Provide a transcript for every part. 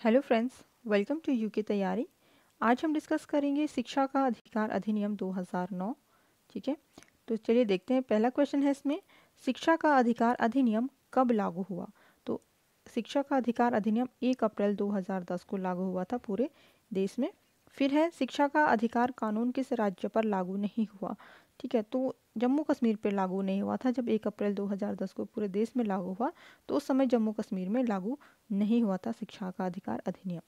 Hello friends, welcome to UK तैयारी। आज हम डिस्कस करेंगे शिक्षा का अधिकार अधिनियम 2009। ठीक है, तो चलिए देखते हैं। पहला क्वेश्चन है इसमें, शिक्षा का अधिकार अधिनियम कब लागू हुआ? तो शिक्षा का अधिकार अधिनियम 1 अप्रैल 2010 को लागू हुआ था पूरे देश में। फिर है, शिक्षा का अधिकार कानून किस राज्य पर लागू नहीं हुआ? ठीक है, तो जम्मू कश्मीर पर लागू नहीं हुआ था। जब 1 अप्रैल 2010 को पूरे देश में लागू हुआ तो उस समय जम्मू कश्मीर में लागू नहीं हुआ था शिक्षा का अधिकार अधिनियम।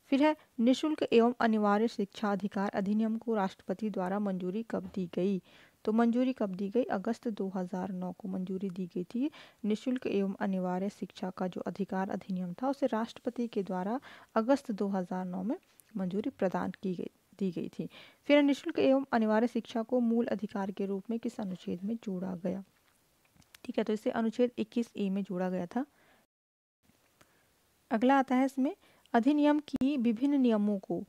फिर है, निशुल्क एवं अनिवार्य शिक्षा अधिकार अधिनियम को राष्ट्रपति द्वारा मंजूरी कब दी गई? तो मंजूरी कब दी गई? अगस्त 2009 को मंजूरी दी गई थी। निशुल्क एवं अनिवार्य शिक्षा का जो अधिकार अधिनियम था उसे राष्ट्रपति के द्वारा अगस्त 2009 में मंजूरी प्रदान दी गई थी। फिर निशुल्क एवं अनिवार्य शिक्षा को मूल अधिकार के रूप में किस अनुच्छेद में जोड़ा गया? ठीक है, तो इसे अनुच्छेद 21A में जोड़ा गया था। अगला आता है इसमें, अधिनियम की विभिन्न नियमों को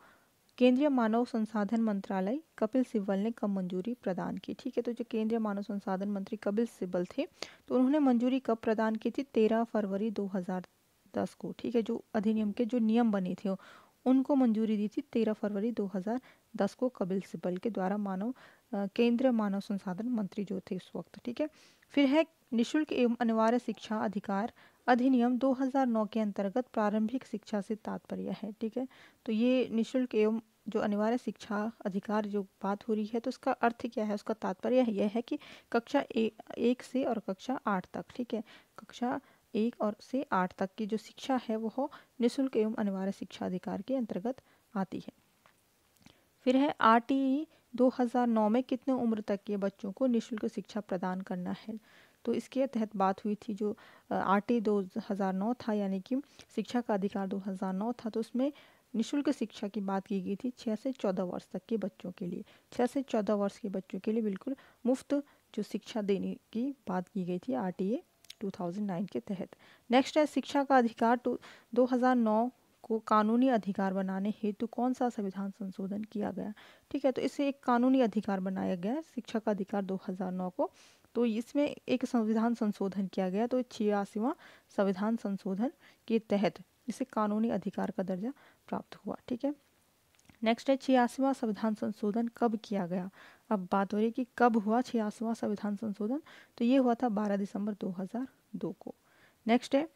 केंद्रीय मानव संसाधन मंत्रालय कपिल सिब्बल ने कब मंजूरी प्रदान की? ठीक है, तो जो केंद्रीय मानव संसाधन मंत्री कपिल सिब्बल थे तो उन्होंने मंजूरी कब प्रदान की थी? 13 फरवरी 2010 को। ठीक है, जो अधिनियम के जो नियम बने थे उनको मंजूरी दी थी 13 फरवरी 2010 को कपिल सिब्बल के द्वारा, केंद्रीय मानव संसाधन मंत्री जो थे उस वक्त। ठीक है, फिर है, निशुल्क एवं अनिवार्य शिक्षा अधिकार अधिनियम 2009 के अंतर्गत प्रारंभिक शिक्षा से तात्पर्य है। ठीक है, तो ये निशुल्क एवं जो अनिवार्य शिक्षा अधिकार जो बात हो रही है तो उसका अर्थ क्या है, उसका तात्पर्य यह है कि कक्षा 1 से और कक्षा 8 तक। ठीक है, कक्षा 1 और से 8 तक की जो शिक्षा है वह निशुल्क एवं अनिवार्य शिक्षा अधिकार के अंतर्गत आती है। फिर है, RTE 2009 में कितने उम्र तक के बच्चों को निशुल्क शिक्षा प्रदान करना है? तो इसके तहत बात हुई थी। जो RTE 2009 था यानी कि शिक्षा का अधिकार 2009 था, तो उसमें निशुल्क शिक्षा की बात की गई थी 6 से 14 वर्ष तक के बच्चों के लिए। 6 से 14 वर्ष के बच्चों के लिए बिल्कुल मुफ्त जो शिक्षा देने की बात की गई थी RTE 2009 के तहत। नेक्स्ट है, शिक्षा का अधिकार 2009 को कानूनी अधिकार बनाने हेतु कौन सा संविधान संशोधन किया गया? ठीक है, तो इसे एक कानूनी अधिकार बनाया गया शिक्षा का अधिकार 2009 को। तो इसमें एक संविधान संशोधन किया गया, तो 86वां संविधान संशोधन के तहत इसे कानूनी अधिकार का दर्जा प्राप्त हुआ। ठीक है, नेक्स्ट है, 86वां संविधान संशोधन कब किया गया? अब बात हो रही है कि कब हुआ 86वां संविधान संशोधन, तो ये हुआ था 12 दिसंबर 2002 को। नेक्स्ट है,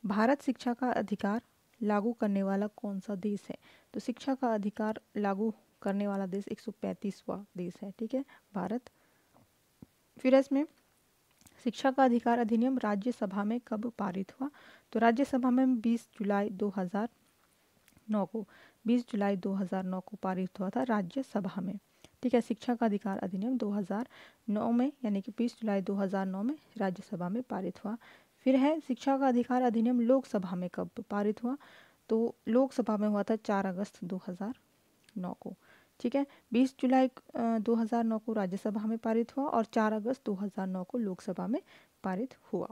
भारत शिक्षा का अधिकार लागू करने वाला कौन सा देश है? तो शिक्षा का अधिकार लागू करने वाला देश 135वां देश है। ठीक है, भारत। फिर इसमें शिक्षा का अधिकार अधिनियम राज्यसभा में कब पारित हुआ? तो राज्यसभा में 20 जुलाई 2009 को पारित हुआ था राज्यसभा में। ठीक है, शिक्षा का अधिकार अधिनियम 2009 में यानी कि 20 जुलाई 2009 में राज्यसभा में पारित हुआ। फिर है, शिक्षा का अधिकार अधिनियम लोकसभा में कब पारित हुआ? तो लोकसभा में हुआ था 4 अगस्त 2009 को। ठीक है, 20 जुलाई 2009 को राज्यसभा में पारित हुआ और 4 अगस्त 2009 को लोकसभा में पारित हुआ।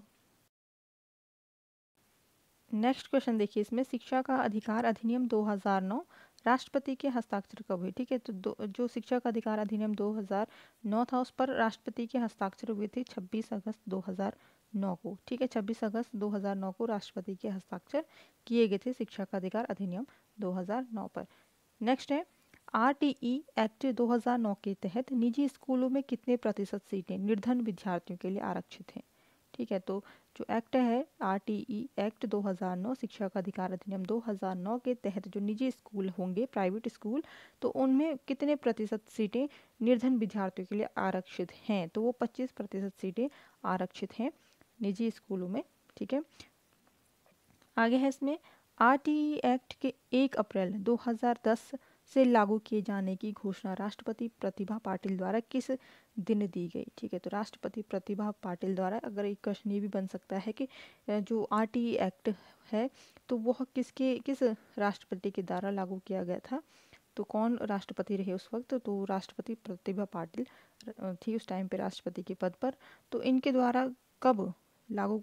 नेक्स्ट क्वेश्चन देखिए, इसमें शिक्षा का अधिकार अधिनियम 2009 राष्ट्रपति के हस्ताक्षर कब हुए? ठीक है, तो जो शिक्षा का अधिकार अधिनियम 2009 था उस पर राष्ट्रपति के हस्ताक्षर हुए थे 26 अगस्त 2009 को। ठीक है, 26 अगस्त 2009 को राष्ट्रपति के हस्ताक्षर किए गए थे शिक्षा का अधिकार अधिनियम 2009 पर। नेक्स्ट है, RTE एक्ट 2009 के तहत निजी स्कूलों में कितने प्रतिशत सीटें निर्धन विद्यार्थियों के लिए आरक्षित हैं? ठीक है, तो जो एक्ट है RTE एक्ट 2009 शिक्षा का अधिकार अधिनियम 2009 के तहत जो निजी स्कूल होंगे, प्राइवेट स्कूल, तो उनमें कितने प्रतिशत सीटें निर्धन विद्यार्थियों के लिए आरक्षित हैं? तो वो 25% सीटें आरक्षित हैं निजी स्कूलों में। ठीक है, आगे है इसमें, RTE एक्ट के 1 अप्रैल 2010 से लागू किए जाने की घोषणा राष्ट्रपति प्रतिभा पाटिल द्वारा किस दिन दी गई? ठीक है, तो राष्ट्रपति प्रतिभा पाटिल द्वारा, अगर एक क्वेश्चन ये भी बन सकता है कि जो RTE एक्ट है तो वह किस राष्ट्रपति के द्वारा लागू किया गया था? तो कौन राष्ट्रपति रहे उस वक्त? तो राष्ट्रपति प्रतिभा पाटिल थी उस टाइम पे राष्ट्रपति के पद पर। तो इनके द्वारा कब लागू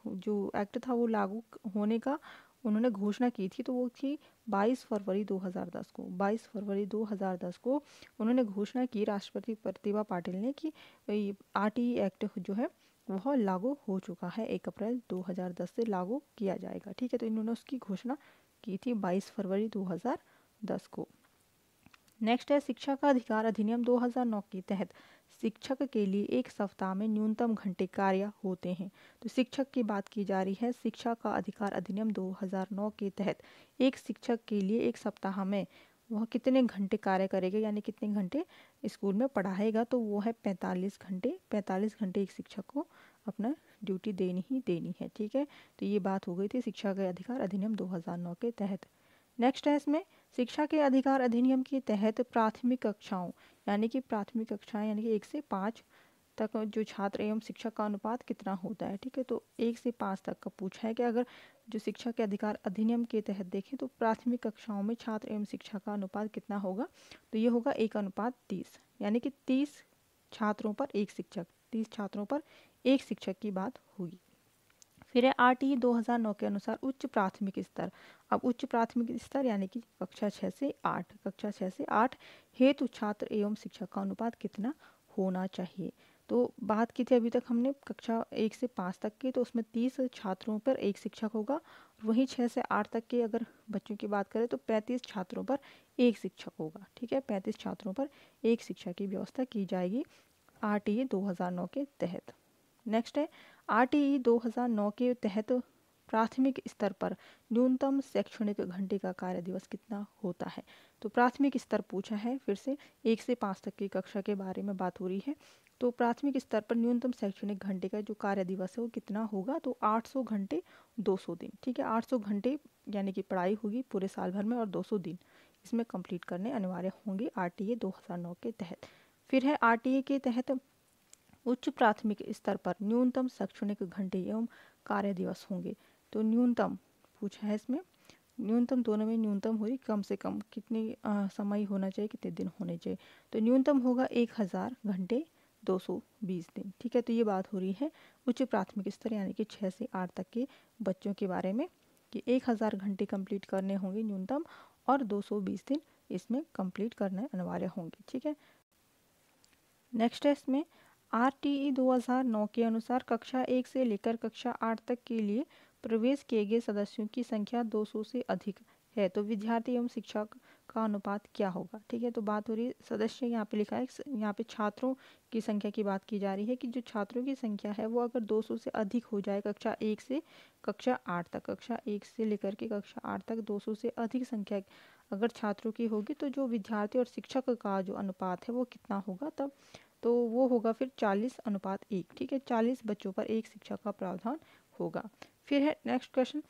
जो एक्ट था वो लागू होने का उन्होंने घोषणा की थी, तो वो थी 22 फरवरी 2010 को। 22 फरवरी 2010 को उन्होंने घोषणा की राष्ट्रपति प्रतिभा पाटिल ने कि RTE एक्ट जो है वह लागू हो चुका है, 1 अप्रैल 2010 से लागू किया जाएगा। ठीक है, तो इन्होंने उसकी घोषणा की थी 22 फरवरी 2010 को। नेक्स्ट है शिक्षा का अधिकार अधिनियम 2009 के तहत शिक्षक के लिए एक सप्ताह में न्यूनतम घंटे कार्य होते हैं। तो शिक्षक की बात की जा रही है। शिक्षा का अधिकार अधिनियम 2009 के तहत एक शिक्षक के लिए एक सप्ताह में वह कितने घंटे कार्य करेगा, यानी कितने घंटे स्कूल में पढ़ाएगा, तो वो है 45 घंटे। 45 घंटे एक शिक्षक को अपना ड्यूटी देनी ही देनी है। ठीक है, तो ये बात हो गई थी शिक्षा के अधिकार अधिनियम 2009 के तहत। नेक्स्ट है इसमें शिक्षा के अधिकार अधिनियम के तहत प्राथमिक कक्षाओं यानी कि प्राथमिक कक्षाएं यानी कि 1 से 5 तक जो छात्र एवं शिक्षक का अनुपात कितना होता है। ठीक है, तो 1 से 5 तक का पूछा है कि अगर जो शिक्षा के अधिकार अधिनियम के तहत देखें तो प्राथमिक कक्षाओं में छात्र एवं शिक्षक का अनुपात कितना होगा, तो ये होगा 1:30, यानी कि 30 छात्रों पर एक शिक्षक, 30 छात्रों पर एक शिक्षक की बात होगी। फिर है RTE 2009 के अनुसार उच्च प्राथमिक स्तर। अब उच्च प्राथमिक स्तर यानी कि कक्षा 6 से 8 हेतु छात्र एवं शिक्षक का अनुपात कितना होना चाहिए। तो बात की थी अभी तक हमने कक्षा 1 से 5 तक की, तो उसमें 30 छात्रों पर एक शिक्षक होगा। वहीं 6 से 8 तक के अगर बच्चों की बात करें तो 35 छात्रों पर एक शिक्षक होगा। ठीक है, 35 छात्रों पर एक शिक्षक की व्यवस्था की जाएगी RTE 2009 के तहत। नेक्स्ट है RTE 2009 के तहत प्राथमिक स्तर पर न्यूनतम शैक्षणिक घंटे का कार्य दिवस कितना होता है। तो प्राथमिक स्तर पूछा है, फिर से 1 से 5 तक की कक्षा के बारे में बात हो रही है। तो प्राथमिक स्तर पर न्यूनतम शैक्षणिक घंटे का जो कार्य दिवस है वो कितना होगा, तो 800 घंटे 200 दिन। ठीक है, 800 घंटे यानी कि पढ़ाई होगी पूरे साल भर में और 200 दिन इसमें कंप्लीट करने अनिवार्य होंगे RTE 2009 के तहत। फिर है RTE के तहत उच्च प्राथमिक स्तर पर न्यूनतम शैक्षणिक घंटे एवं कार्य दिवस होंगे। तो न्यूनतम पूछा है इसमें, न्यूनतम दोनों में न्यूनतम हो रही, कम से कम कितनी समय होना चाहिए, कितने दिन होने चाहिए। तो न्यूनतम होगा 1000 घंटे 220 दिन। ठीक है, तो ये बात हो रही है उच्च प्राथमिक स्तर यानी कि 6 से 8 तक के बच्चों के बारे में कि 1000 घंटे कंप्लीट करने होंगे न्यूनतम और 220 दिन इसमें कंप्लीट करने अनिवार्य होंगे। ठीक है, नेक्स्ट है इसमें RTE 2009 के अनुसार कक्षा 1 से लेकर कक्षा 8 तक के लिए प्रवेश किए गए सदस्यों की संख्या 200 से अधिक है तो विद्यार्थी एवं शिक्षक का अनुपात क्या होगा। ठीक है, तो बात हो रही है सदस्य, यहाँ पे लिखा है, यहाँ पे छात्रों की संख्या की बात की जा रही है कि जो छात्रों की संख्या है वो अगर 200 से अधिक हो जाए कक्षा 1 से कक्षा 8 तक, कक्षा 1 से लेकर के कक्षा 8 तक 200 से अधिक संख्या अगर छात्रों की होगी तो जो विद्यार्थी और शिक्षक का जो अनुपात है वो कितना होगा, तब तो वो होगा फिर 40:1। ठीक है, 40 बच्चों पर एक शिक्षक का प्रावधान होगा। फिर है नेक्स्ट क्वेश्चन,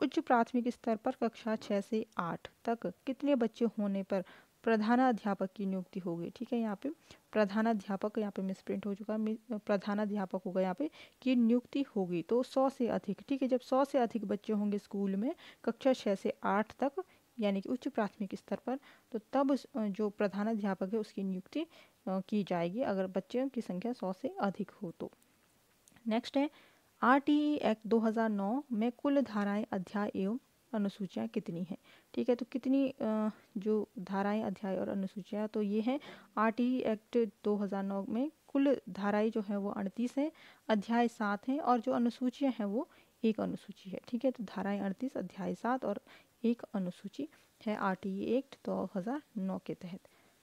उच्च प्राथमिक स्तर पर कक्षा 6 से 8 तक कितने बच्चे होने पर प्रधानाध्यापक की नियुक्ति होगी। ठीक है, यहाँ पे प्रधानाध्यापक, यहाँ पे मिसप्रिंट हो चुका है, प्रधानाध्यापक होगा यहाँ पे की नियुक्ति होगी तो 100 से अधिक। ठीक है, जब 100 से अधिक बच्चे होंगे स्कूल में कक्षा 6 से 8 तक यानी कि उच्च प्राथमिक स्तर पर, तो तब जो प्रधानाध्यापक है उसकी नियुक्ति की जाएगी अगर बच्चों की संख्या 100 से अधिक हो तो। नेक्स्ट है RTE एक्ट 2009 में कुल धाराएं, अध्याय एवं अनुसूचियाँ कितनी हैं। ठीक है, तो कितनी जो धाराएं, अध्याय और अनुसूचियाँ, तो ये हैं RTE एक्ट 2009 में कुल धाराएं जो है वो 38 है, अध्याय 7 हैं और जो अनुसूचियाँ हैं वो एक अनुसूची है। ठीक है, तो धाराएं 38, अध्याय 7 और एक अनुसूची है RTE एक्ट 2009 के तहत।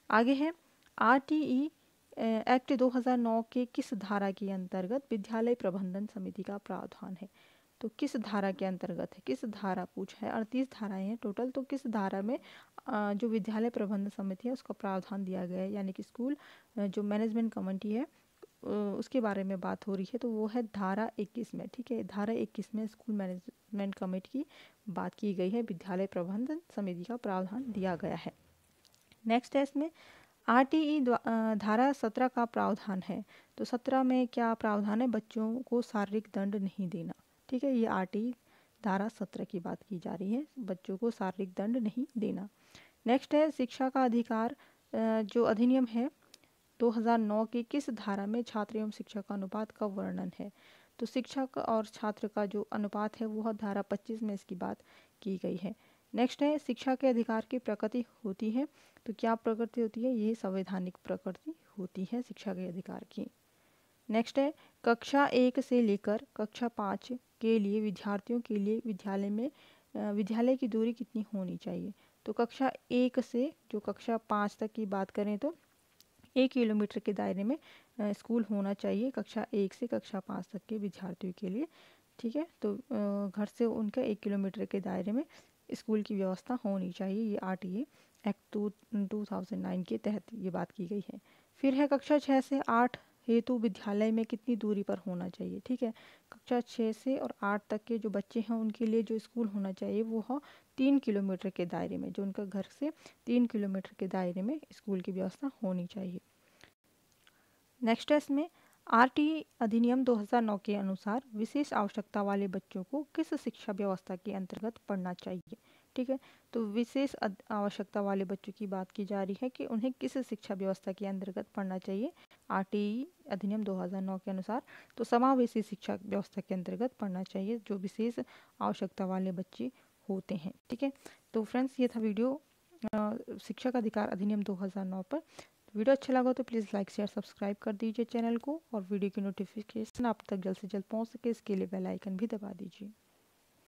आगे है RTE एक्ट 2009 के किस धारा के अंतर्गत विद्यालय प्रबंधन समिति का प्रावधान है। तो किस धारा के अंतर्गत है, किस धारा पूछा है, 38 धाराएं हैं टोटल, तो किस धारा में जो विद्यालय प्रबंधन समिति है उसका प्रावधान दिया गया है, यानी कि स्कूल जो मैनेजमेंट कमेटी है उसके बारे में बात हो रही है, तो वो है धारा 21 में। ठीक है, धारा 21 में स्कूल मैनेजमेंट कमेटी की बात की गई है, विद्यालय प्रबंधन समिति का प्रावधान दिया गया है। नेक्स्ट है इसमें RTE धारा 17 का प्रावधान है, तो 17 में क्या प्रावधान है, बच्चों को शारीरिक दंड नहीं देना। ठीक है, ये RTE धारा 17 की बात की जा रही है, बच्चों को शारीरिक दंड नहीं देना। नेक्स्ट है शिक्षा का अधिकार जो अधिनियम है 2009 की किस धारा में छात्र एवं शिक्षक का अनुपात का वर्णन है। तो शिक्षक और छात्र का जो अनुपात है वह धारा 25 में इसकी बात की गई है। नेक्स्ट है शिक्षा के अधिकार की प्रकृति होती है, तो क्या प्रकृति होती है, ये संवैधानिक प्रकृति होती है शिक्षा के अधिकार की। नेक्स्ट है कक्षा 1 से लेकर कक्षा 5 के लिए विद्यार्थियों के लिए विद्यालय में विद्यालय की दूरी कितनी होनी चाहिए। तो कक्षा 1 से जो कक्षा 5 तक की बात करें तो 1 किलोमीटर के दायरे में स्कूल होना चाहिए कक्षा 1 से कक्षा 5 तक के विद्यार्थियों के लिए। ठीक है, तो घर से उनका 1 किलोमीटर के दायरे में स्कूल की व्यवस्था होनी चाहिए। ये आरटीए एक्ट 2009 के तहत ये बात की गई है। फिर है कक्षा 6 से 8 हेतु विद्यालय में कितनी दूरी पर होना चाहिए। ठीक है, कक्षा 6 से और 8 तक के जो बच्चे हैं उनके लिए जो स्कूल होना चाहिए वो हो 3 किलोमीटर के दायरे में, जो उनका घर से 3 किलोमीटर के दायरे में स्कूल की व्यवस्था होनी चाहिए। नेक्स्ट है इसमें आरटीई अधिनियम 2009 के अनुसार विशेष आवश्यकता वाले बच्चों को किस शिक्षा व्यवस्था के अंतर्गत पढ़ना चाहिए। ठीक है, तो विशेष आवश्यकता वाले बच्चों की बात की जा रही है कि उन्हें किस शिक्षा व्यवस्था के अंतर्गत पढ़ना चाहिए। आरटीई अधिनियम 2009 के अनुसार तो समावेशी शिक्षा व्यवस्था के अंतर्गत पढ़ना चाहिए जो विशेष आवश्यकता वाले बच्चे होते हैं। ठीक है, तो फ्रेंड्स ये था वीडियो शिक्षक अधिकार अधिनियम 2009 पर। वीडियो अच्छा लगा तो प्लीज़ लाइक शेयर सब्सक्राइब कर दीजिए चैनल को, और वीडियो की नोटिफिकेशन आप तक जल्द से जल्द पहुंच सके इसके लिए बेल आइकन भी दबा दीजिए।